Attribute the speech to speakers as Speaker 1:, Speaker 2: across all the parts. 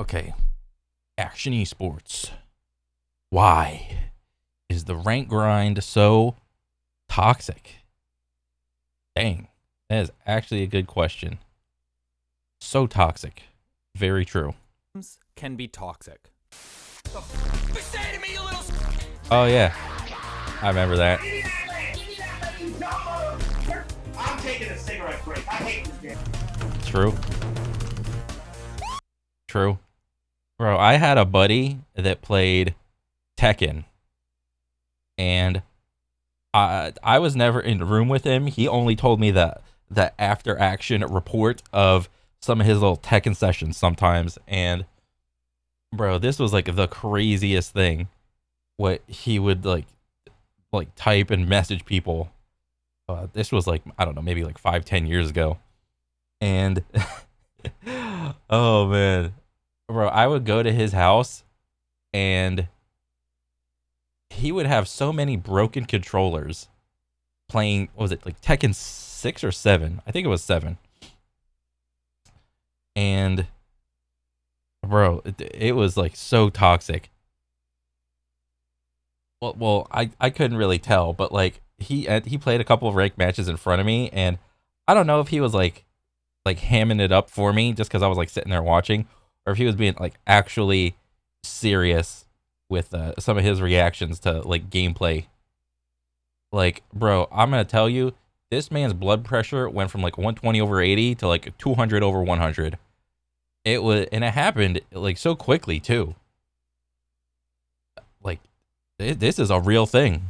Speaker 1: Okay, action esports. Why is the rank grind so toxic? Dang, that is actually a good question. So toxic. Very true.
Speaker 2: Can be toxic.
Speaker 1: Oh yeah, I remember that.
Speaker 3: I'm taking a cigarette break. I hate this game.
Speaker 1: True. True. Bro, I had a buddy that played Tekken, and I was never in the room with him. He only told me the after action report of some of his little Tekken sessions sometimes. And bro, this was like the craziest thing. What he would like type and message people. This was like, I don't know, maybe like 5-10 years ago. And oh man, bro, I would go to his house and he would have so many broken controllers playing, what was it, like Tekken 6 or 7? I think it was 7. And bro, it was like so toxic. Well, I couldn't really tell, but like he played a couple of ranked matches in front of me, and I don't know if he was like hamming it up for me just because I was like sitting there watching, or if he was being like actually serious with some of his reactions to like gameplay. Like, bro, I'm gonna tell you, this man's blood pressure went from like 120/80 to like 200/100. It was, and it happened like so quickly too. Like, this is a real thing.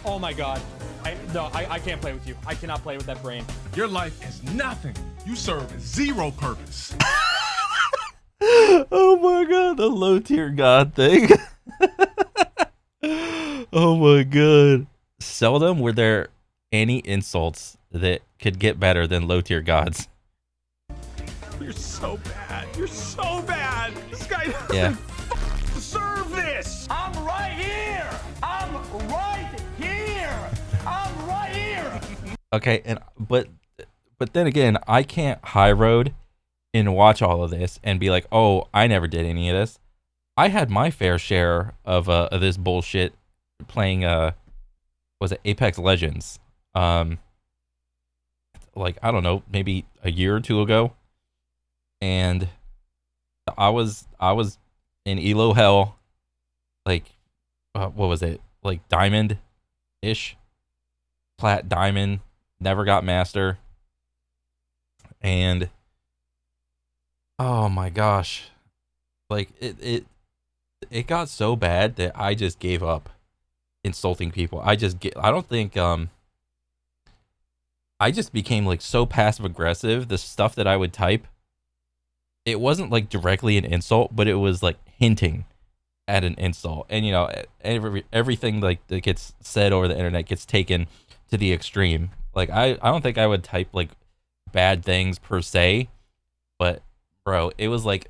Speaker 2: Oh my god. I can't play with you. I cannot play with that brain.
Speaker 4: Your life is nothing. You serve zero purpose.
Speaker 1: Oh my god, the low tier god thing. Oh my god. Seldom were there any insults that could get better than low tier gods.
Speaker 4: You're so bad. You're so bad. This guy doesn't
Speaker 1: Yeah.
Speaker 4: deserve this.
Speaker 3: I'm right here. I'm right here. I'm right here.
Speaker 1: Okay, and but then again, I can't high road and watch all of this and be like, oh, I never did any of this. I had my fair share of this bullshit playing was it Apex Legends? Like, I don't know, maybe a year or two ago. And I was in Elo hell, like what was it? Like diamond ish. Plat diamond, never got master. And oh my gosh. Like it got so bad that I just gave up insulting people. I don't think I just became like so passive aggressive. The stuff that I would type, it wasn't like directly an insult, but it was like hinting at an insult. And you know, everything like that gets said over the internet gets taken to the extreme. Like I don't think I would type like bad things per se, but bro, it was like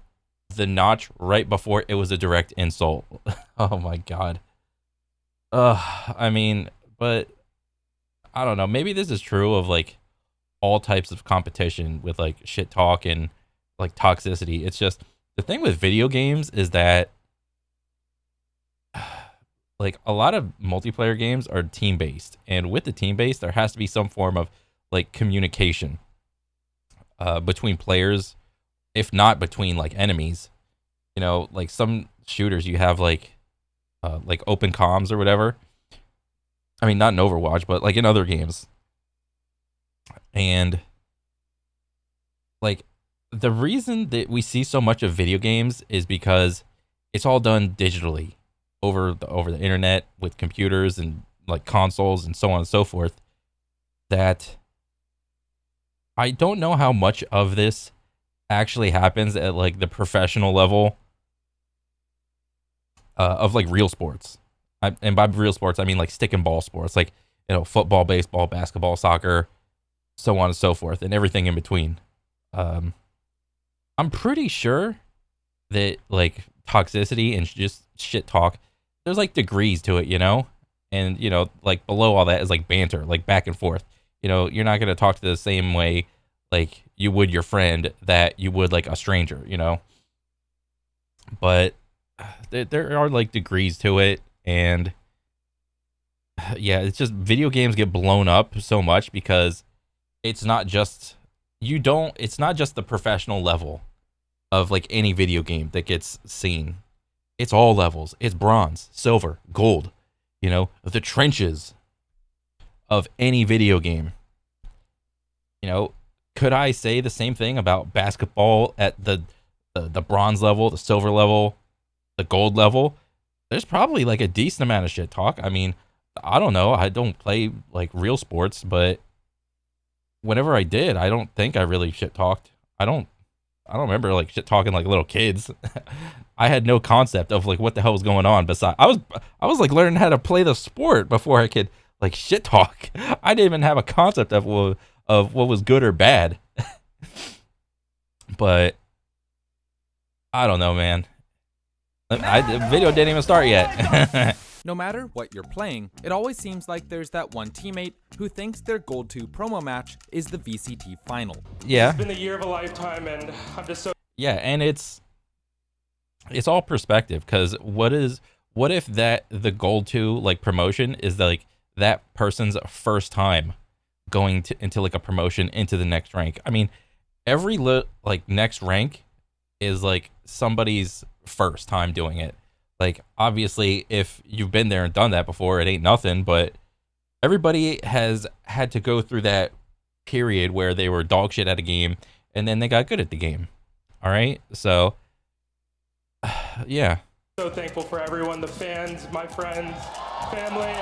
Speaker 1: the notch right before it was a direct insult. Oh my god. I mean, but I don't know. Maybe this is true of like all types of competition with like shit talk and like toxicity. It's just the thing with video games is that like a lot of multiplayer games are team based, and with the team based, there has to be some form of like communication between players, if not between like enemies. You know, like some shooters you have like open comms or whatever. I mean, not in Overwatch, but like in other games. And like the reason that we see so much of video games is because it's all done digitally over the internet with computers and like consoles and so on and so forth. That I don't know how much of this actually happens at like the professional level of like real sports. And by real sports, I mean like stick and ball sports, like, you know, football, baseball, basketball, soccer, so on and so forth, and everything in between. I'm pretty sure that like toxicity and just shit talk, there's like degrees to it, you know? And, you know, like below all that is like banter, like back and forth. You know, you're not going to talk to the same way like you would your friend, that you would like a stranger, you know. But there are like degrees to it, and yeah, it's just video games get blown up so much because it's not just it's not just the professional level of like any video game that gets seen. It's all levels. It's bronze, silver, gold, you know, the trenches of any video game. You know, could I say the same thing about basketball at the bronze level, the silver level, the gold level? There's probably like a decent amount of shit talk. I mean, I don't know. I don't play like real sports, but whenever I did, I don't think I really shit talked. I don't remember like shit talking like little kids. I had no concept of like what the hell was going on. Besides, I was like learning how to play the sport before I could like shit talk. I didn't even have a concept of what was good or bad. But I don't know, man. The video didn't even start yet.
Speaker 5: No matter what you're playing, it always seems like there's that one teammate who thinks their Gold 2 promo match is the VCT final.
Speaker 1: Yeah.
Speaker 2: It's been the year of a lifetime, and I'm just so.
Speaker 1: Yeah, and it's all perspective, because what if that the Gold 2 like promotion is like that person's first time going into like a promotion into the next rank? I mean, every like next rank is like somebody's first time doing it. Like, obviously, if you've been there and done that before, it ain't nothing, but everybody has had to go through that period where they were dog shit at a game, and then they got good at the game. All right? So, yeah.
Speaker 2: So thankful for everyone, the fans, my friends, family.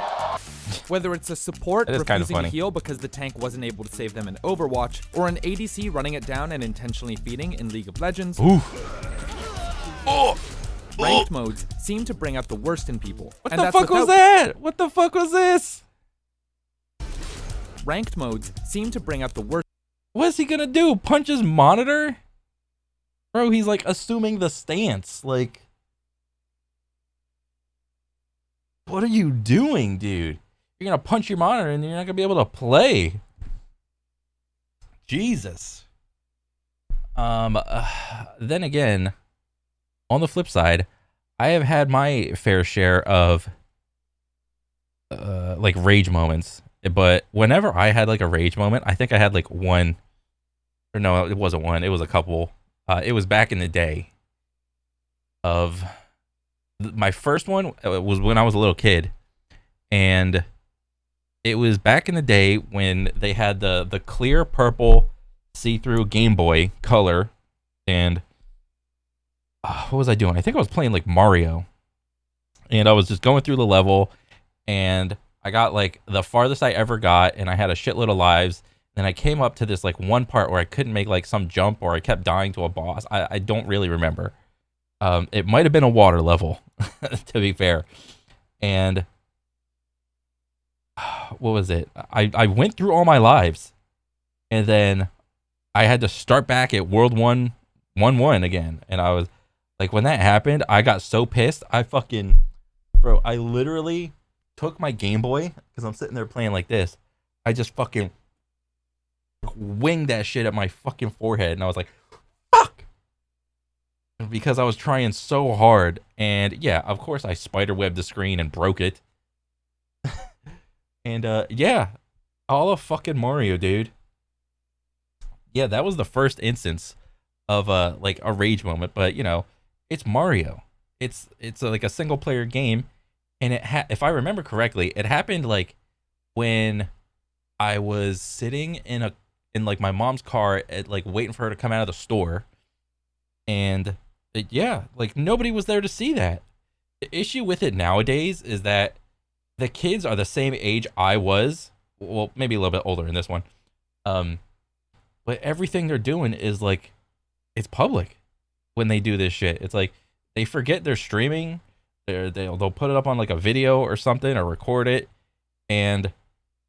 Speaker 5: Whether it's a support
Speaker 1: refusing
Speaker 5: to heal because the tank wasn't able to save them in Overwatch, or an ADC running it down and intentionally feeding in League of Legends. Ranked modes seem to bring out the worst in people.
Speaker 1: What the fuck was that? What the fuck was this?
Speaker 5: Ranked modes seem to bring out the worst.
Speaker 1: What's he gonna do? Punch his monitor? Bro, he's like assuming the stance. Like, what are you doing, dude? You're gonna punch your monitor and you're not gonna be able to play. Jesus. Then again, on the flip side, I have had my fair share of like rage moments. But whenever I had like a rage moment, I think I had like one, or no, it wasn't one, it was a couple. It was back in the day of my first one was when I was a little kid, and it was back in the day when they had the clear purple see-through Game Boy Color, and what was I doing? I think I was playing like Mario, and I was just going through the level, and I got like the farthest I ever got, and I had a shitload of lives. Then I came up to this like one part where I couldn't make like some jump, or I kept dying to a boss. I don't really remember. It might have been a water level, to be fair. And what was it? I went through all my lives, and then I had to start back at World 1-1 again. And I was like, when that happened, I got so pissed. I literally took my Game Boy, because I'm sitting there playing like this. I just fucking winged that shit at my fucking forehead, and I was like, fuck, because I was trying so hard. And yeah, of course I spiderwebbed the screen and broke it. And yeah, all of fucking Mario, dude. Yeah, that was the first instance of like a rage moment. But you know, it's Mario. It's like a single player game, and if I remember correctly, it happened like when I was sitting in like my mom's car at like waiting for her to come out of the store, and yeah, like nobody was there to see that. The issue with it nowadays is that the kids are the same age I was, well, maybe a little bit older in this one, but everything they're doing is like, it's public when they do this shit. It's like they forget they're streaming. They'll put it up on like a video or something, or record it, and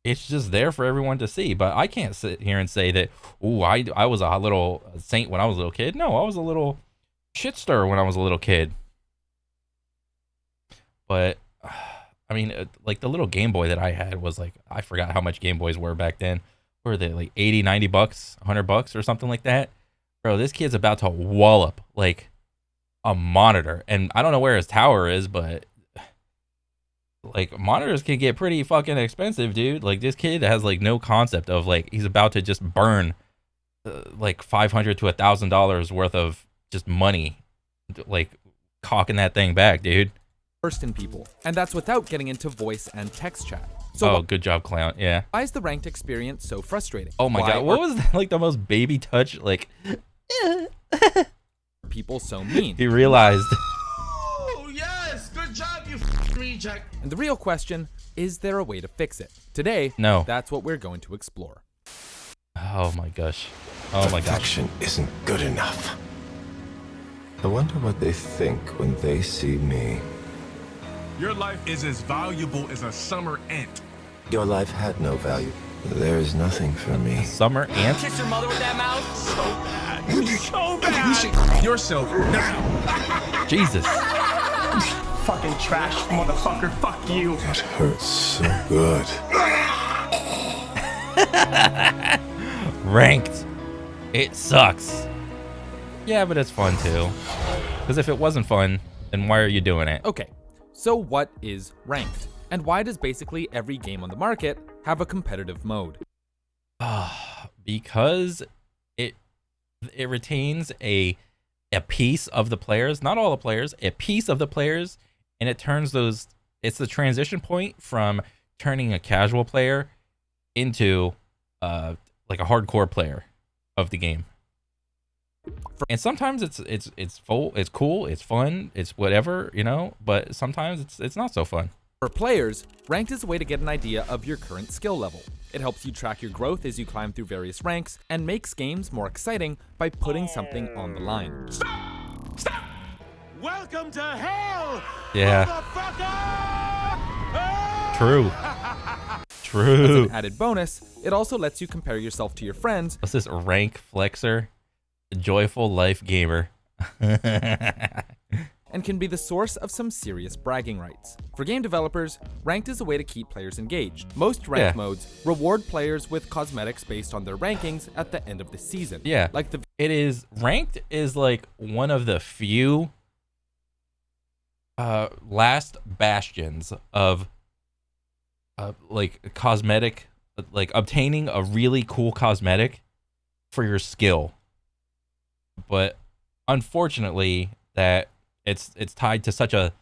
Speaker 1: it's just there for everyone to see. But I can't sit here and say that, ooh, I was a little saint when I was a little kid. No, I was a little shit stirrer when I was a little kid. But I mean, like the little Game Boy that I had was like, I forgot how much Game Boys were back then. what are they, like 80, 90 bucks, $100 or something like that? Bro, this kid's about to wallop like a monitor. And I don't know where his tower is, but like monitors can get pretty fucking expensive, dude. Like this kid has like no concept of like he's about to just burn like $500 to $1,000 worth of just money, like cocking that thing back, dude.
Speaker 5: First in people, and that's without getting into voice and text chat. So
Speaker 1: Oh, good job, Clown. Yeah.
Speaker 5: why is the ranked experience so frustrating?
Speaker 1: Oh my
Speaker 5: Why
Speaker 1: god, what
Speaker 5: are
Speaker 1: was that, like the most baby touch? Like
Speaker 5: people so mean?
Speaker 1: he realized.
Speaker 3: Oh, yes. Good job, you reject.
Speaker 5: And the real question, is there a way to fix it? Today,
Speaker 1: No.
Speaker 5: that's what we're going to explore.
Speaker 1: Oh my gosh. Oh my gosh.
Speaker 6: Perfection isn't good enough. I wonder what they think when they see me.
Speaker 4: Your life is as valuable as a summer ant.
Speaker 6: Your life had no value. There is nothing for me.
Speaker 1: Summer ant.
Speaker 3: Kiss your mother with that mouth.
Speaker 4: So bad. So bad. You should yourself now.
Speaker 1: Jesus.
Speaker 3: Fucking trash, motherfucker. Fuck you.
Speaker 6: It hurts so good.
Speaker 1: Ranked. It sucks. Yeah, but it's fun too. Because if it wasn't fun, then why are you doing it?
Speaker 5: Okay, so what is ranked? And why does basically every game on the market have a competitive mode?
Speaker 1: Because it retains a piece of the players, not all the players, a piece of the players, and it turns those. It's the transition point from turning a casual player into like a hardcore player of the game. And sometimes it's full, it's cool, it's fun, it's whatever, you know. But sometimes it's not so fun.
Speaker 5: For players, ranked is a way to get an idea of your current skill level. It helps you track your growth as you climb through various ranks and makes games more exciting by putting something on the line.
Speaker 3: Stop! Welcome to hell,
Speaker 1: Yeah.
Speaker 3: motherfucker!
Speaker 1: True.
Speaker 5: As
Speaker 1: True.
Speaker 5: an added bonus, it also lets you compare yourself to your friends
Speaker 1: What's this rank flexer? Joyful life gamer.
Speaker 5: and can be the source of some serious bragging rights. For game developers, ranked is a way to keep players engaged. Most ranked
Speaker 1: Yeah.
Speaker 5: modes reward players with cosmetics based on their rankings at the end of the season.
Speaker 1: Yeah.
Speaker 5: Like the
Speaker 1: It is ranked is like one of the few last bastions of like cosmetic, like obtaining a really cool cosmetic for your skill. But unfortunately that it's tied to such a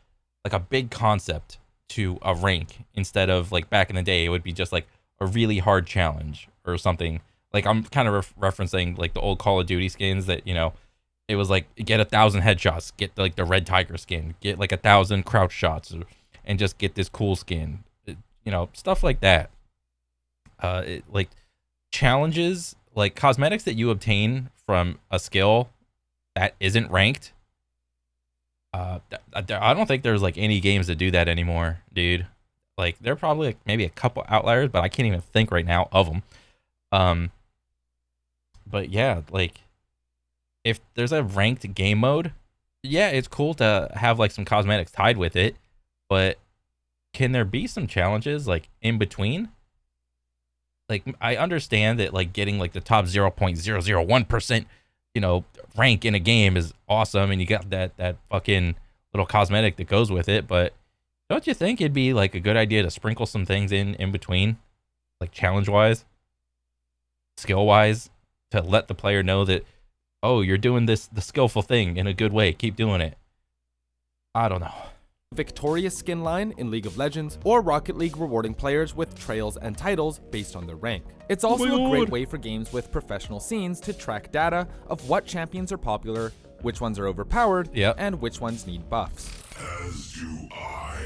Speaker 1: like a big concept to a rank instead of like back in the day it would be just like a really hard challenge or something. Like I'm kind of referencing like the old Call of Duty skins that, you know, it was like get 1,000 headshots, get like the red tiger skin, get like 1,000 crouch shots, and just get this cool skin, you know, stuff like that. Like challenges, like cosmetics that you obtain from a skill that isn't ranked. I don't think there's like any games that do that anymore, dude. Like there are probably like maybe a couple outliers, but I can't even think right now of them. But yeah, like if there's a ranked game mode, yeah, it's cool to have like some cosmetics tied with it, but can there be some challenges like in between? Like I understand that like getting like the top 0.001%, you know, rank in a game is awesome and you got that fucking little cosmetic that goes with it, but don't you think it'd be like a good idea to sprinkle some things in between, like challenge wise, skill wise, to let the player know that, oh, you're doing the skillful thing in a good way, keep doing it. I don't know.
Speaker 5: Victorious skin line in League of Legends, or Rocket League rewarding players with trails and titles based on their rank. It's also a great way for games with professional scenes to track data of what champions are popular, which ones are overpowered,
Speaker 1: Yep.
Speaker 5: and which ones need buffs.
Speaker 4: As do I.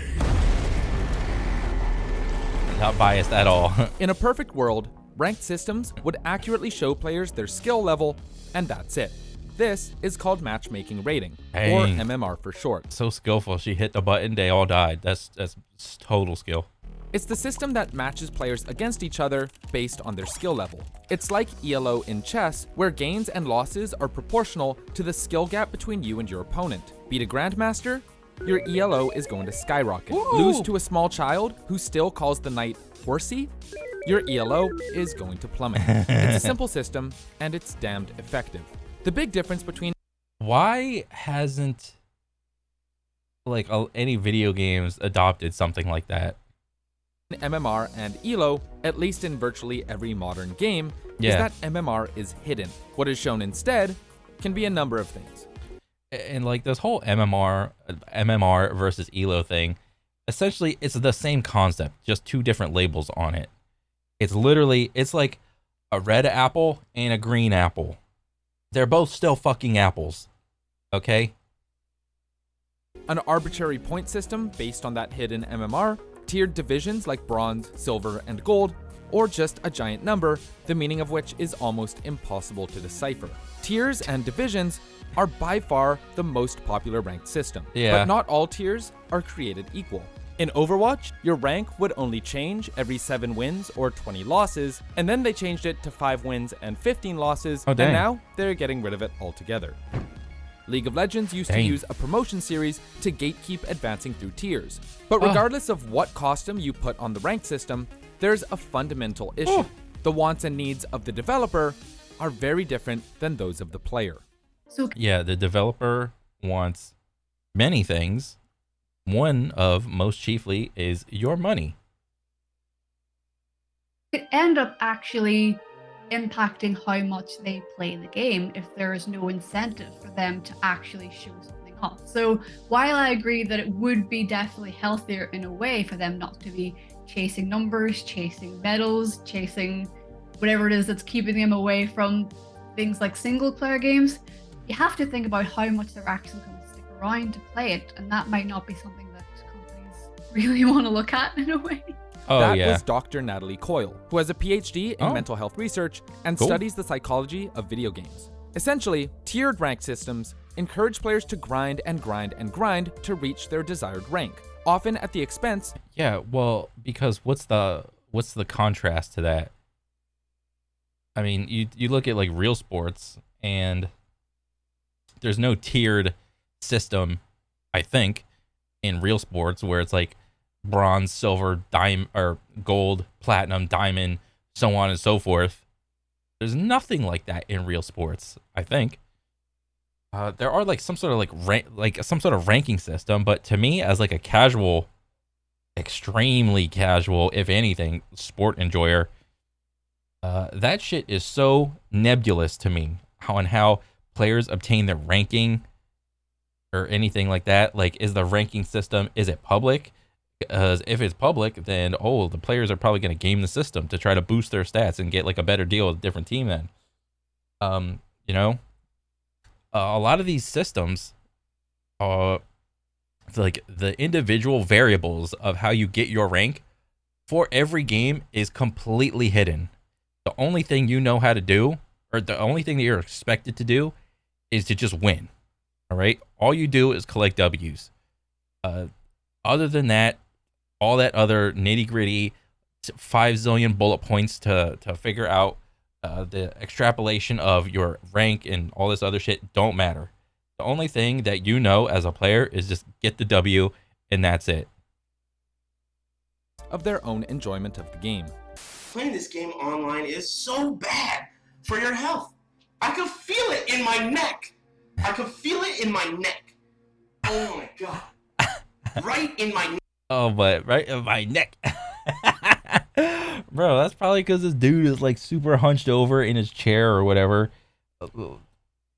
Speaker 1: Not biased at all.
Speaker 5: In a perfect world, ranked systems would accurately show players their skill level, and that's it. This is called matchmaking rating, or
Speaker 1: Dang.
Speaker 5: MMR for short.
Speaker 1: So skillful. She hit the button, they all died. That's total skill.
Speaker 5: It's the system that matches players against each other based on their skill level. It's like ELO in chess, where gains and losses are proportional to the skill gap between you and your opponent. Beat a grandmaster, your ELO is going to skyrocket.
Speaker 1: Ooh.
Speaker 5: Lose to a small child who still calls the knight horsey, your ELO is going to plummet. It's a simple system, and it's damned effective. The big difference between
Speaker 1: Why hasn't like any video games adopted something like that?
Speaker 5: MMR and ELO, at least in virtually every modern game, is
Speaker 1: Yeah.
Speaker 5: that MMR is hidden. What is shown instead can be a number of things.
Speaker 1: And like this whole MMR versus ELO thing, essentially it's the same concept, just two different labels on it. It's like a red apple and a green apple. They're both still fucking apples. Okay?
Speaker 5: An arbitrary point system based on that hidden MMR, tiered divisions like bronze, silver, and gold, or just a giant number, the meaning of which is almost impossible to decipher. Tiers and divisions are by far the most popular ranked system,
Speaker 1: Yeah.
Speaker 5: but not all tiers are created equal. In Overwatch, your rank would only change every 7 wins or 20 losses, and then they changed it to 5 wins and 15 losses,
Speaker 1: Oh, dang.
Speaker 5: and now they're getting rid of it altogether. League of Legends used to
Speaker 1: Dang.
Speaker 5: use a promotion series to gatekeep advancing through tiers. But regardless of what costume you put on the ranked system, there's a fundamental issue. The wants and needs of the developer are very different than those of the player.
Speaker 7: So
Speaker 1: Yeah, the developer wants many things. One of most chiefly is your money.
Speaker 7: it could end up actually impacting how much they play the game if there is no incentive for them to actually show something off. So while I agree that it would be definitely healthier in a way for them not to be chasing numbers, chasing medals, chasing whatever it is that's keeping them away from things like single player games, you have to think about how much they're actually going to stick around to play it, and that might not be something that companies really want to look at in a way.
Speaker 1: Oh,
Speaker 5: that
Speaker 1: yeah.
Speaker 5: was Dr. Natalie Coyle, who has a PhD in
Speaker 1: Oh.
Speaker 5: mental health research and
Speaker 1: Cool.
Speaker 5: studies the psychology of video games. Essentially, tiered rank systems encourage players to grind and grind and grind to reach their desired rank, often at the expense
Speaker 1: Yeah, well, because what's the contrast to that? I mean, you look at like real sports, and there's no tiered system, I think, in real sports where it's like bronze, silver, diamond, or gold, platinum, diamond, so on and so forth. There's nothing like that in real sports, I think. There are like some sort of some sort of ranking system, but to me, as like a casual, extremely casual, if anything, sport enjoyer, that shit is so nebulous to me. How players obtain their ranking or anything like that. Like, is the ranking system, is it public? Because if it's public, then the players are probably going to game the system to try to boost their stats and get like a better deal with a different team. Then, you know, a lot of these systems, like the individual variables of how you get your rank for every game is completely hidden. The only thing you know how to do, or the only thing that you're expected to do, is to just win. All right, all you do is collect W's. Other than that, all that other nitty gritty, 5 zillion bullet points to figure out the extrapolation of your rank and all this other shit don't matter. The only thing that you know as a player is just get the W, and that's it.
Speaker 5: of their own enjoyment of the game.
Speaker 8: Playing this game online is so bad for your health. I can feel it in my neck. I can feel it in my neck. Oh my god. Right in my neck.
Speaker 1: Oh, but right in my neck. Bro, that's probably because this dude is like super hunched over in his chair or whatever.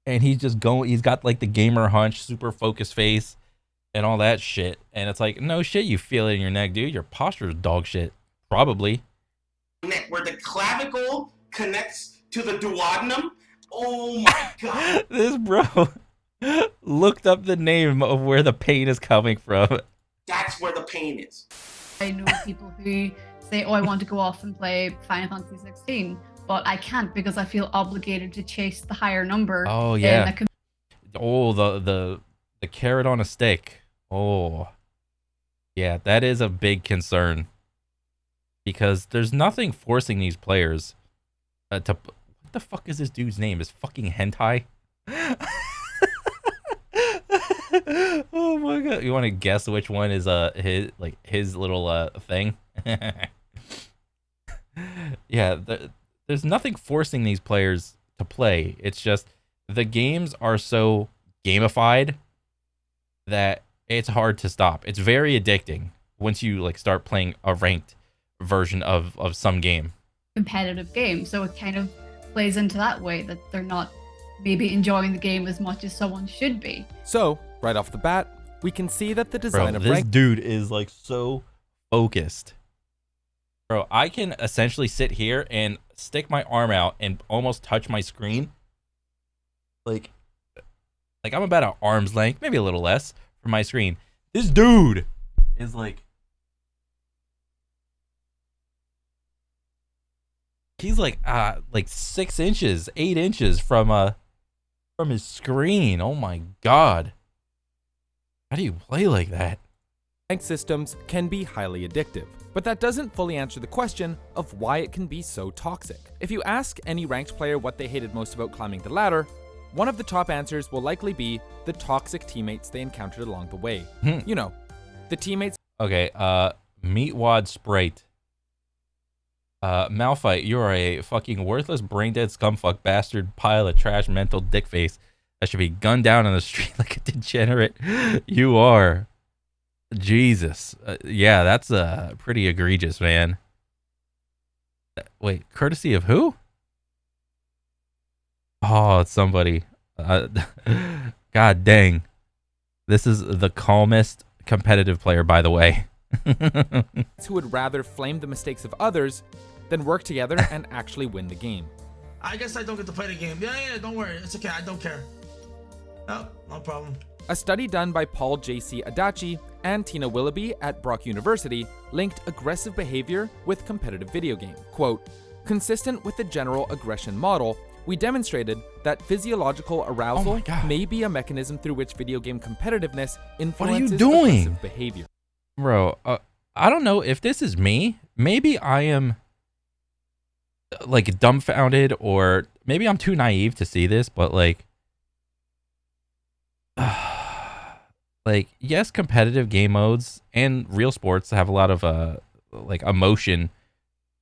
Speaker 1: And he's got like the gamer hunch, super focused face and all that shit. And it's like, no shit, you feel it in your neck, dude. Your posture is dog shit. Probably.
Speaker 8: Neck, where the clavicle connects to the duodenum. Oh my god.
Speaker 1: This bro looked up the name of where the pain is coming from.
Speaker 8: That's where the pain is.
Speaker 7: I know people who say, oh, I want to go off and play Final Fantasy 16, but I can't because I feel obligated to chase the higher number.
Speaker 1: Oh, yeah.
Speaker 7: in a
Speaker 1: Oh, the carrot on a stick. Oh, yeah, that is a big concern because there's nothing forcing these players to. What the fuck is this dude's name? Is fucking hentai? Oh my god! You want to guess which one is his little thing? Yeah, there's nothing forcing these players to play. It's just the games are so gamified that it's hard to stop. It's very addicting once you like start playing a ranked version of some game.
Speaker 7: Competitive game, so it kind of plays into that way that they're not maybe enjoying the game as much as someone should be.
Speaker 5: So, right off the bat, we can see that the design
Speaker 1: Bro,
Speaker 5: of
Speaker 1: this
Speaker 5: ranked
Speaker 1: dude is like so focused. Bro, I can essentially sit here and stick my arm out and almost touch my screen. Like I'm about an arm's length, maybe a little less, from my screen. This dude is like, he's like 6 inches, 8 inches from his screen. Oh my god. How do you play like that?
Speaker 5: ranked systems can be highly addictive. But that doesn't fully answer the question of why it can be so toxic. If you ask any ranked player what they hated most about climbing the ladder, one of the top answers will likely be the toxic teammates they encountered along the way. You know, the teammates.
Speaker 1: Okay, Meatwad Sprite. Malphite, you're a fucking worthless, brain-dead scumfuck bastard pile of trash mental dickface that should be gunned down on the street like a degenerate. You are. Jesus. Yeah, that's pretty egregious, man. Wait, courtesy of who? Oh, it's somebody. God dang. This is the calmest competitive player, by the way.
Speaker 5: Who would rather flame the mistakes of others than work together and actually win the game.
Speaker 9: I guess I don't get to play the game. Yeah, don't worry. It's okay. I don't care. No problem.
Speaker 5: A study done by Paul J.C. Adachi and Tina Willoughby at Brock University linked aggressive behavior with competitive video game. Quote, consistent with the general aggression model, we demonstrated that physiological arousal may be a mechanism through which video game competitiveness influences aggressive behavior.
Speaker 1: Bro, I don't know if this is me. Maybe I am like dumbfounded, or maybe I'm too naive to see this, but like yes, competitive game modes and real sports have a lot of like emotion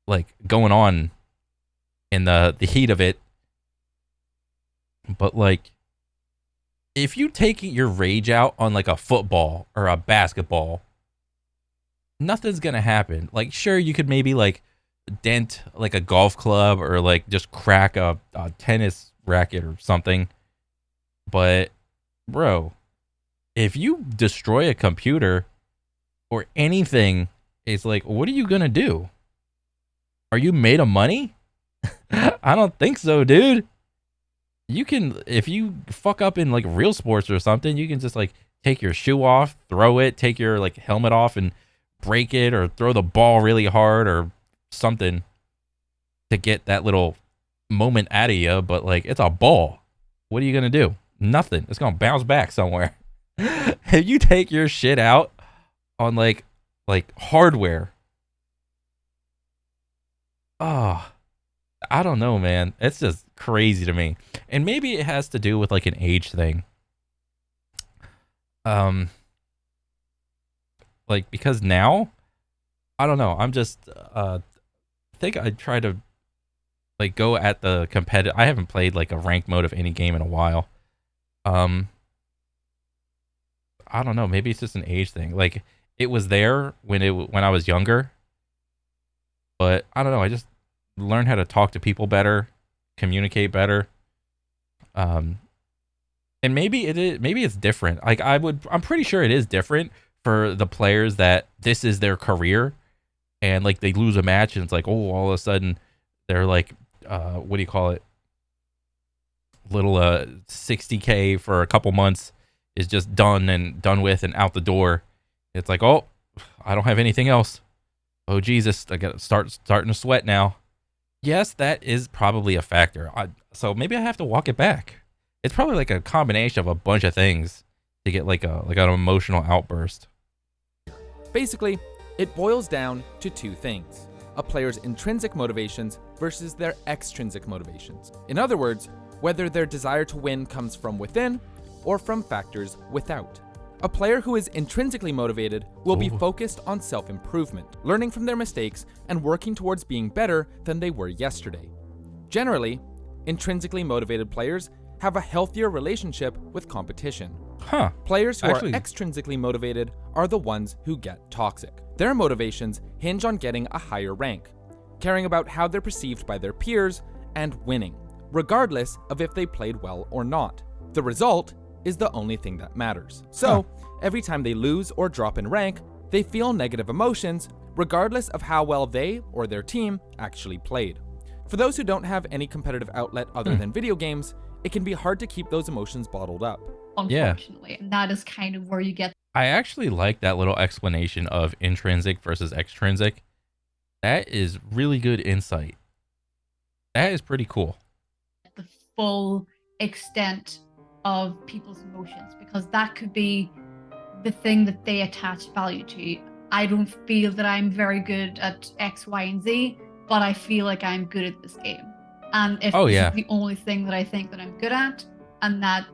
Speaker 1: like going on in the heat of it. But like if you take your rage out on like a football or a basketball, nothing's gonna happen. Like sure, you could maybe like dent like a golf club or like just crack a tennis racket or something, but bro, if you destroy a computer or anything, it's like, what are you gonna do? Are you made of money? I don't think so, dude. You can, if you fuck up in like real sports or something, you can just like take your shoe off, throw it, take your like helmet off and break it, or throw the ball really hard or something to get that little moment out of you. But like, it's a ball. What are you gonna do? Nothing. It's gonna bounce back somewhere. If you take your shit out on like hardware, I don't know, man. It's just crazy to me. And maybe it has to do with like an age thing. Like because now, I don't know. I'm just think I try to like go at the competitive. I haven't played like a ranked mode of any game in a while. I don't know. Maybe it's just an age thing. Like it was there when I was younger, but I don't know. I just learned how to talk to people better, communicate better. And maybe it is. Maybe it's different. Like I'm pretty sure it is different for the players that this is their career, and like they lose a match and it's like, oh, all of a sudden they're like, what do you call it? Little 60K for a couple months is just done with and out the door. It's like, oh, I don't have anything else. Oh Jesus, I got starting to sweat now. Yes, that is probably a factor. So maybe I have to walk it back. It's probably like a combination of a bunch of things to get like an emotional outburst.
Speaker 5: Basically, it boils down to two things: a player's intrinsic motivations versus their extrinsic motivations. In other words, whether their desire to win comes from within or from factors without. A player who is intrinsically motivated will be
Speaker 1: Ooh.
Speaker 5: focused on self-improvement, learning from their mistakes and working towards being better than they were yesterday. Generally, intrinsically motivated players have a healthier relationship with competition.
Speaker 1: Huh.
Speaker 5: Players who
Speaker 1: Actually-
Speaker 5: are extrinsically motivated are the ones who get toxic. Their motivations hinge on getting a higher rank, caring about how they're perceived by their peers, and winning, regardless of if they played well or not. The result is the only thing that matters. So, every time they lose or drop in rank, they feel negative emotions, regardless of how well they or their team actually played. For those who don't have any competitive outlet other than video games, it can be hard to keep those emotions bottled up.
Speaker 7: Unfortunately, and that is kind of where you get
Speaker 1: I actually like that little explanation of intrinsic versus extrinsic. That is really good insight. That is pretty cool.
Speaker 7: the full extent of people's emotions, because that could be the thing that they attach value to. I don't feel that I'm very good at X, Y, and Z, but I feel like I'm good at this game. And if
Speaker 1: Oh,
Speaker 7: this
Speaker 1: yeah.
Speaker 7: is the only thing that I think that I'm good at, and that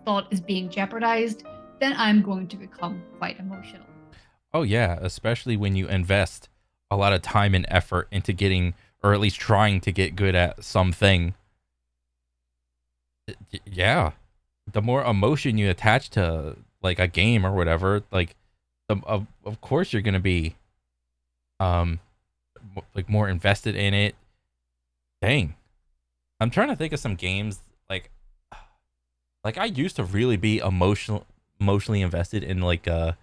Speaker 7: thought is being jeopardized, then I'm going to become quite emotional.
Speaker 1: Oh yeah, especially when you invest a lot of time and effort into getting, or at least trying to get good at something. Yeah, the more emotion you attach to like a game or whatever, like of course you're gonna be like more invested in it. Dang, I'm trying to think of some games like I used to really be emotionally invested in like I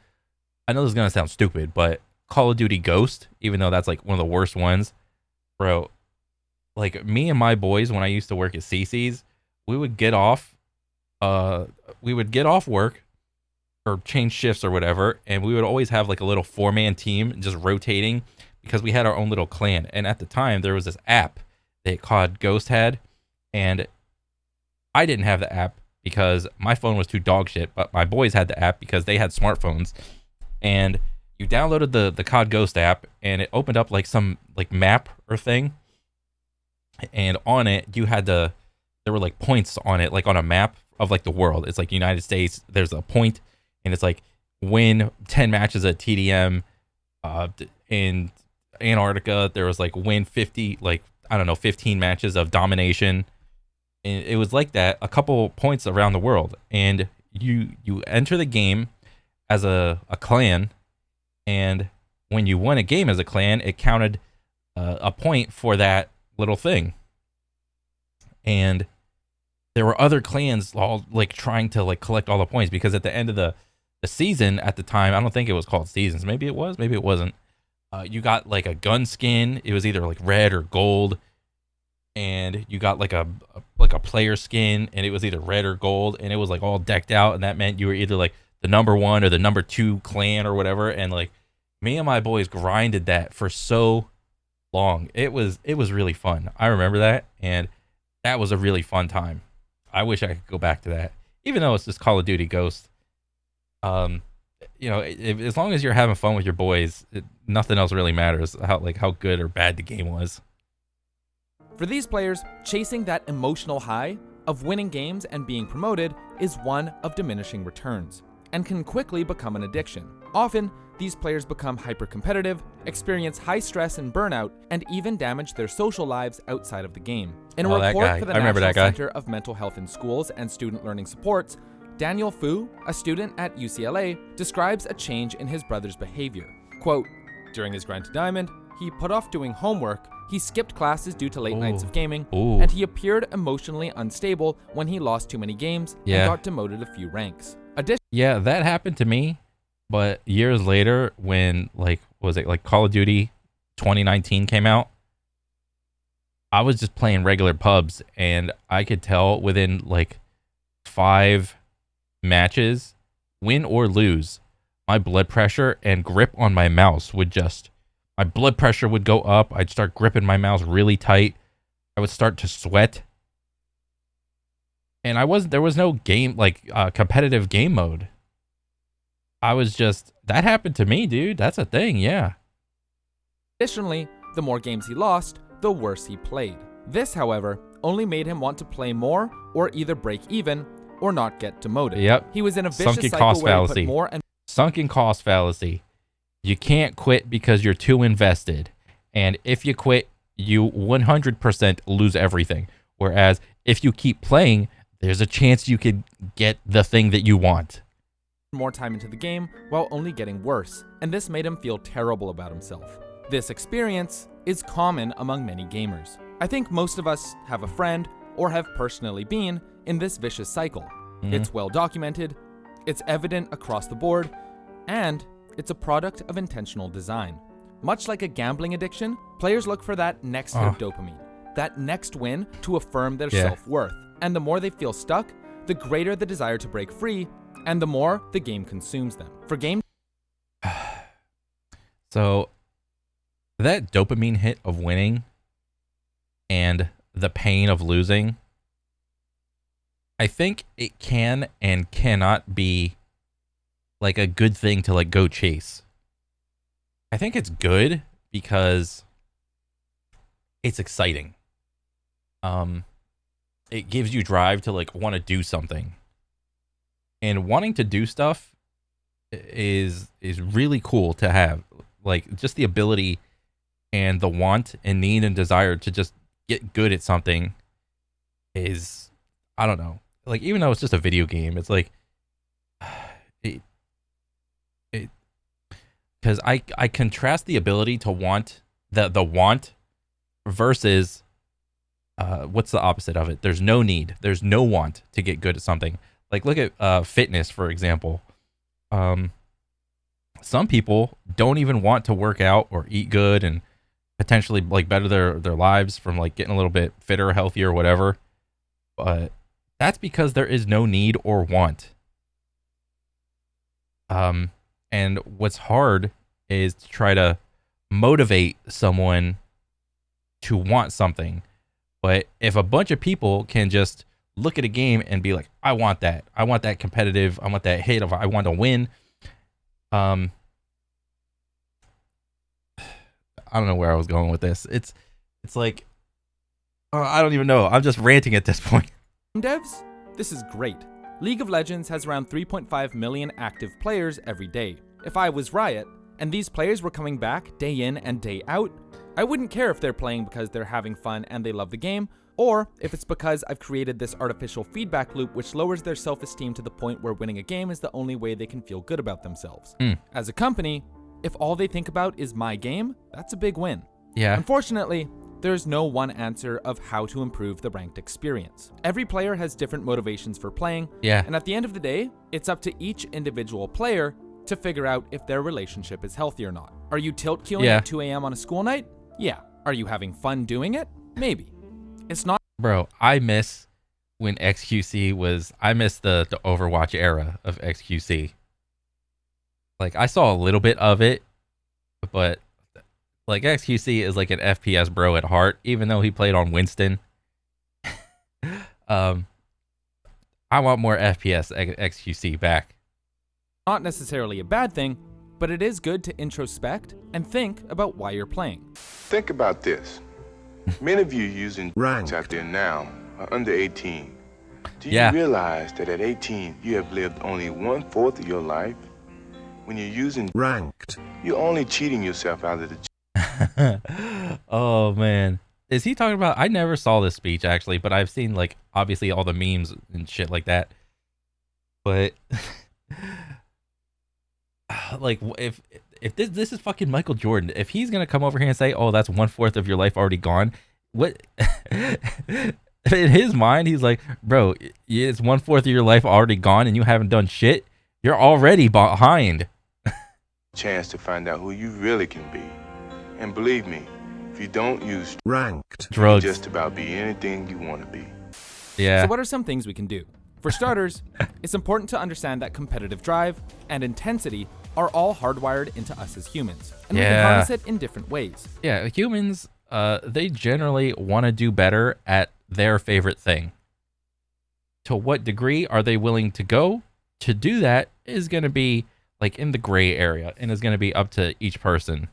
Speaker 1: know this is gonna sound stupid, but Call of Duty Ghost, even though that's like one of the worst ones, bro. Like me and my boys, when I used to work at CC's, we would get off work or change shifts or whatever, and we would always have like a little 4-man team just rotating because we had our own little clan. And at the time, there was this app that COD Ghost had, and I didn't have the app because my phone was too dog shit, but my boys had the app because they had smartphones. And you downloaded the COD Ghost app, and it opened up like some like map or thing, and on it you had there were like points on it, like on a map of like the world. It's like United States, there's a point, and it's like win 10 matches at TDM. In Antarctica there was like win 50, like I don't know, 15 matches of domination. And it was like that, a couple points around the world, and you enter the game as a clan, and when you won a game as a clan, it counted a point for that little thing. And there were other clans all like trying to like collect all the points, because at the end of the season at the time, I don't think it was called seasons, maybe it was, maybe it wasn't, you got like a gun skin. It was either like red or gold, and you got like a player skin, and it was either red or gold, and it was like all decked out, and that meant you were either like the number 1 or the number 2 clan or whatever. And like me and my boys grinded that for so long. It was really fun. I remember that, and that was a really fun time. I wish I could go back to that, even though it's just Call of Duty Ghost. You know, as long as you're having fun with your boys, nothing else really matters how good or bad the game was.
Speaker 5: For these players, chasing that emotional high of winning games and being promoted is one of diminishing returns, and can quickly become an addiction. Often, these players become hyper-competitive, experience high stress and burnout, and even damage their social lives outside of the game. In a
Speaker 1: Oh, that
Speaker 5: report
Speaker 1: guy.
Speaker 5: for the
Speaker 1: I remember
Speaker 5: National
Speaker 1: that guy.
Speaker 5: Center of Mental Health in Schools and Student Learning Supports, Daniel Fu, a student at UCLA, describes a change in his brother's behavior. Quote, "During his grind to Diamond, he put off doing homework, he skipped classes due to late nights of gaming,
Speaker 1: Ooh.
Speaker 5: and he appeared emotionally unstable when he lost too many games
Speaker 1: Yeah.
Speaker 5: and got demoted a few ranks.
Speaker 1: Yeah, that happened to me, but years later, when like was it like Call of Duty 2019 came out, I was just playing regular pubs, and I could tell within like 5 matches, win or lose, my blood pressure and grip on my mouse would just, my blood pressure would go up. I'd start gripping my mouse really tight. I would start to sweat. And there was no game, like competitive game mode. I was just, that happened to me, dude. That's a thing, yeah.
Speaker 5: Additionally, the more games he lost, the worse he played. This, however, only made him want to play more or either break even, or not get demoted.
Speaker 1: Yep.
Speaker 5: He was in a vicious
Speaker 1: Sunken
Speaker 5: cycle
Speaker 1: cost
Speaker 5: where he
Speaker 1: fallacy.
Speaker 5: put more and
Speaker 1: Sunken cost fallacy. You can't quit because you're too invested. And if you quit, you 100% lose everything. Whereas if you keep playing, there's a chance you could get the thing that you want.
Speaker 5: more time into the game while only getting worse, and this made him feel terrible about himself. This experience is common among many gamers. I think most of us have a friend or have personally been in this vicious cycle. It's well documented, it's evident across the board, and it's a product of intentional design. Much like a gambling addiction, players look for that next hit of dopamine, that next win to affirm their self-worth. And the more they feel stuck, the greater the desire to break free, and the more the game consumes them. For game...
Speaker 1: So, that dopamine hit of winning and the pain of losing, I think it can and cannot be like a good thing to like go chase. I think it's good because it's exciting. It gives you drive to like want to do something. And wanting to do stuff is really cool to have. Like just the ability and the want and need and desire to just get good at something is, I don't know. Like even though it's just a video game, it's like because I contrast the ability to want the want versus what's the opposite of it? There's no need. There's no want to get good at something. Like look at fitness, for example. Some people don't even want to work out or eat good and potentially like better their lives from like getting a little bit fitter, healthier, whatever. But that's because there is no need or want. And what's hard is to try to motivate someone to want something. But if a bunch of people can just look at a game and be like, I want that competitive, I want that hit, I want to win. I don't know where I was going with this. It's like, I don't even know. I'm just ranting at this point.
Speaker 5: Devs, this is great. League of Legends has around 3.5 million active players every day. If I was Riot, and these players were coming back day in and day out, I wouldn't care if they're playing because they're having fun and they love the game, or if it's because I've created this artificial feedback loop which lowers their self-esteem to the point where winning a game is the only way they can feel good about themselves. As a company, if all they think about is my game, that's a big win.
Speaker 1: Yeah.
Speaker 5: Unfortunately, there's no one answer of how to improve the ranked experience. Every player has different motivations for playing, and at the end of the day, it's up to each individual player to figure out if their relationship is healthy or not. Are you tilt queuing at 2 a.m. on a school night? Yeah. Are you having fun doing it? Maybe. It's not.
Speaker 1: Bro, I miss when XQC was, I miss the Overwatch era of XQC. Like, I saw a little bit of it, but like XQC is like an FPS bro at heart, even though he played on Winston. I want more FPS XQC back.
Speaker 5: Not necessarily a bad thing, but it is good to introspect and think about why you're playing.
Speaker 10: Think about this. Many of you using ranks out there now are under 18. Do you realize that at 18 you have lived only 1/4 of your life? When you're using ranked, you're only cheating yourself out of the
Speaker 1: Oh man, is he talking about? I never saw this speech actually, but I've seen like obviously all the memes and shit like that. But like if this is fucking Michael Jordan, if he's gonna come over here and say, oh, that's 1/4 of your life already gone, what? In his mind, he's like, bro, it's 1/4 of your life already gone and you haven't done shit. You're already behind.
Speaker 10: Chance to find out who you really can be. And believe me, if you don't use ranked,
Speaker 1: drugs,
Speaker 10: you can just about be anything you want to be.
Speaker 1: Yeah.
Speaker 5: So what are some things we can do? For starters, it's important to understand that competitive drive and intensity are all hardwired into us as humans, and we can harness it in different ways.
Speaker 1: Yeah, humans, they generally want to do better at their favorite thing. To what degree are they willing to go to do that is going to be like in the gray area and is going to be up to each person.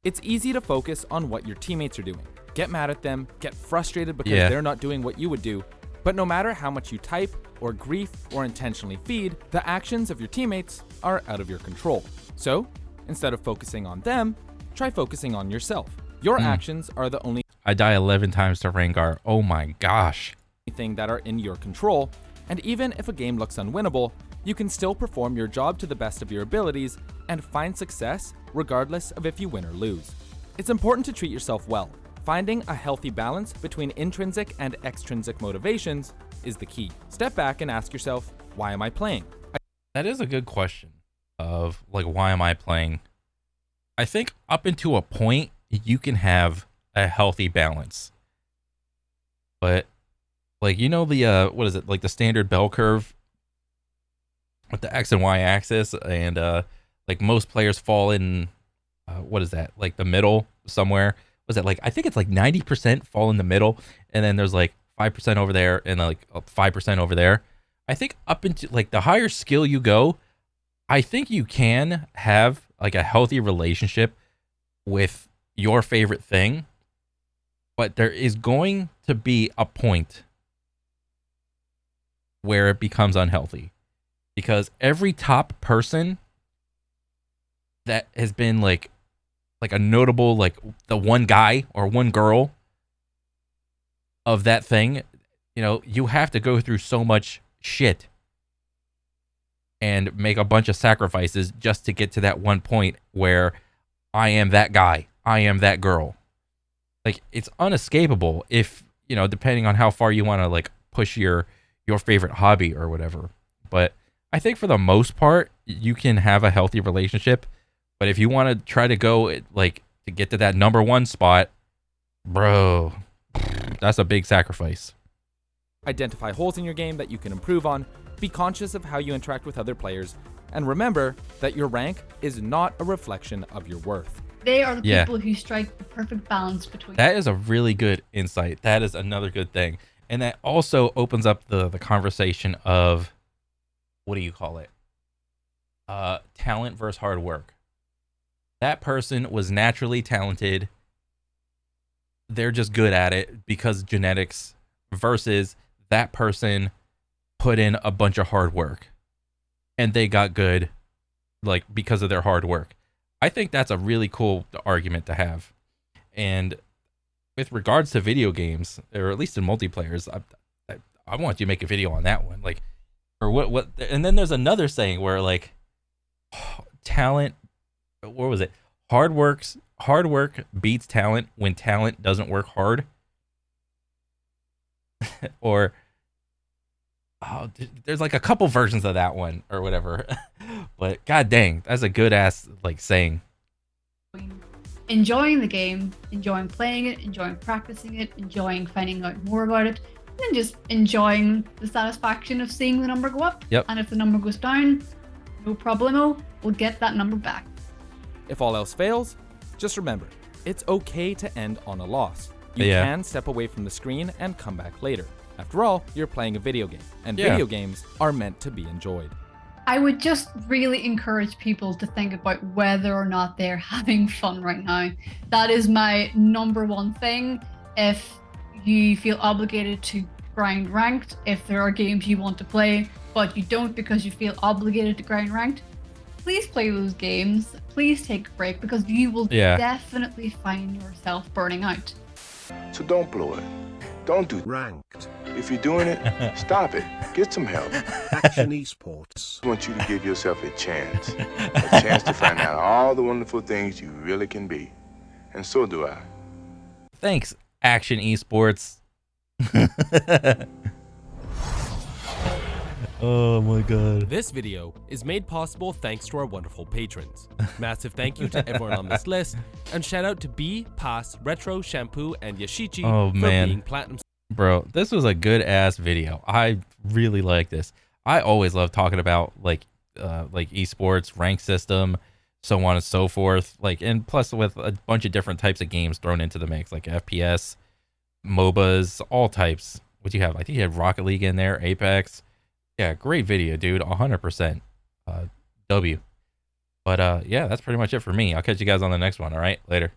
Speaker 5: It's easy to focus on what your teammates are doing. Get mad at them, get frustrated because they're not doing what you would do, But no matter how much you type, or grief, or intentionally feed, the actions of your teammates are out of your control. So, instead of focusing on them, try focusing on yourself. Your actions are the only
Speaker 1: I die 11 times to Rengar. Oh my gosh.
Speaker 5: thing that are in your control, and even if a game looks unwinnable, you can still perform your job to the best of your abilities and find success regardless of if you win or lose. It's important to treat yourself well. Finding a healthy balance between intrinsic and extrinsic motivations is the key. Step back and ask yourself, why am I playing?
Speaker 1: That is a good question of like, why am I playing? I think up into a point, you can have a healthy balance. But like, you know, the, what is it? Like the standard bell curve with the X and Y axis, and like most players fall in, what is that? Like the middle somewhere. Was that like, I think it's like 90% fall in the middle, and then there's like 5% over there and like 5% over there. I think up into like the higher skill you go, I think you can have like a healthy relationship with your favorite thing, but there is going to be a point where it becomes unhealthy, because every top person that has been like a notable, like the one guy or one girl of that thing, you know, you have to go through so much shit and make a bunch of sacrifices just to get to that one point where I am that guy, I am that girl. Like, it's unescapable if, you know, depending on how far you want to like push your favorite hobby or whatever. But I think for the most part, you can have a healthy relationship. But if you want to try to go like to get to that number one spot, bro, that's a big sacrifice.
Speaker 5: Identify holes in your game that you can improve on, be conscious of how you interact with other players, and remember that your rank is not a reflection of your worth.
Speaker 7: They are the people who strike the perfect balance between.
Speaker 1: That is a really good insight. That is another good thing. And that also opens up the conversation of, what do you call it? Talent versus hard work. That person was naturally talented. They're just good at it because genetics, versus that person put in a bunch of hard work and they got good like because of their hard work. I think that's a really cool argument to have. And with regards to video games, or at least in multiplayers, I want you to make a video on that one. Like, or what? And then there's another saying where like talent, what was it? Hard work beats talent when talent doesn't work hard. Or there's like a couple versions of that one or whatever. But god dang, that's a good ass like saying.
Speaker 7: Enjoying the game, enjoying playing it, enjoying practicing it, enjoying finding out more about it, and then just enjoying the satisfaction of seeing the number go up.
Speaker 1: Yep.
Speaker 7: And if the number goes down, no problemo, we'll get that number back.
Speaker 5: If all else fails, just remember, it's okay to end on a loss. You can step away from the screen and come back later. After all, you're playing a video game, and video games are meant to be enjoyed.
Speaker 7: I would just really encourage people to think about whether or not they're having fun right now. That is my number one thing. If you feel obligated to grind ranked, if there are games you want to play, but you don't because you feel obligated to grind ranked, please play those games. Please take a break, because you will definitely find yourself burning out.
Speaker 10: So don't blow it. Don't do ranked. If you're doing it, stop it. Get some help. Action Esports. I want you to give yourself a chance to find out all the wonderful things you really can be. And so do I.
Speaker 1: Thanks, Action Esports. Oh my god.
Speaker 11: This video is made possible thanks to our wonderful patrons. Massive thank you to everyone on this list, and shout out to B, Pass, Retro, Shampoo, and Yashichi for being platinum.
Speaker 1: Bro, this was a good ass video. I really like this. I always love talking about like esports, rank system, so on and so forth. Like, and plus with a bunch of different types of games thrown into the mix, like FPS, MOBAs, all types. What do you have? I think you had Rocket League in there, Apex. Yeah, great video, dude. 100%. W. But yeah, that's pretty much it for me. I'll catch you guys on the next one. All right, later.